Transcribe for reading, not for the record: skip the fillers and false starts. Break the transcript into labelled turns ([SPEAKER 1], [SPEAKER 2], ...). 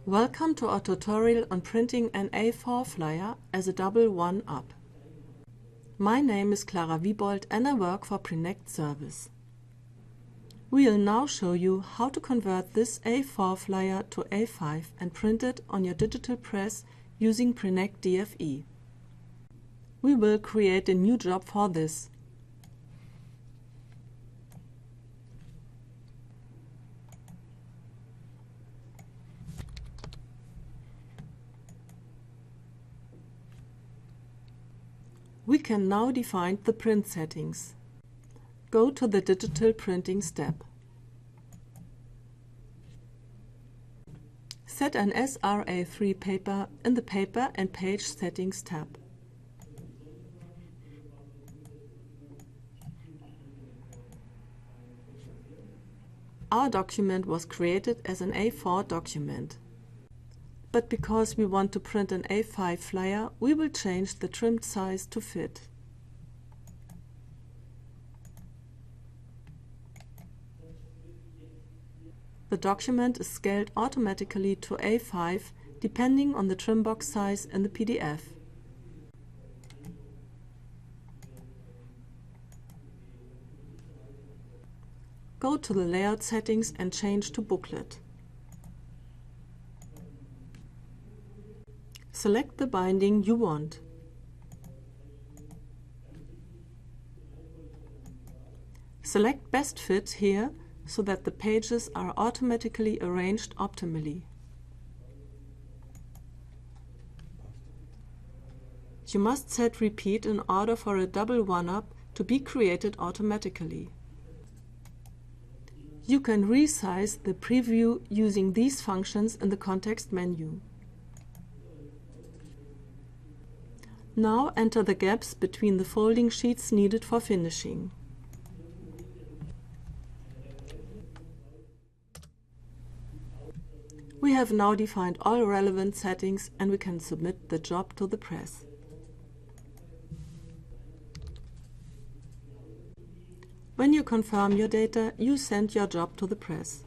[SPEAKER 1] Welcome to our tutorial on printing an A4 flyer as a double one-up. My name is Clara Wiebold and I work for Prinect Service. We will now show you how to convert this A4 flyer to A5 and print it on your digital press using Prinect DFE. We will create a new job for this. We can now define the print settings. Go to the Digital Printing step. Set an SRA3 paper in the Paper and Page Settings tab. Our document was created as an A4 document. But because we want to print an A5 flyer, we will change the trimmed size to fit. The document is scaled automatically to A5 depending on the trim box size in the PDF. Go to the Layout settings and change to Booklet. Select the binding you want. Select Best Fit here so that the pages are automatically arranged optimally. You must set Repeat in order for a double one-up to be created automatically. You can resize the preview using these functions in the context menu. Now enter the gaps between the folding sheets needed for finishing. We have now defined all relevant settings and we can submit the job to the press. When you confirm your data, you send your job to the press.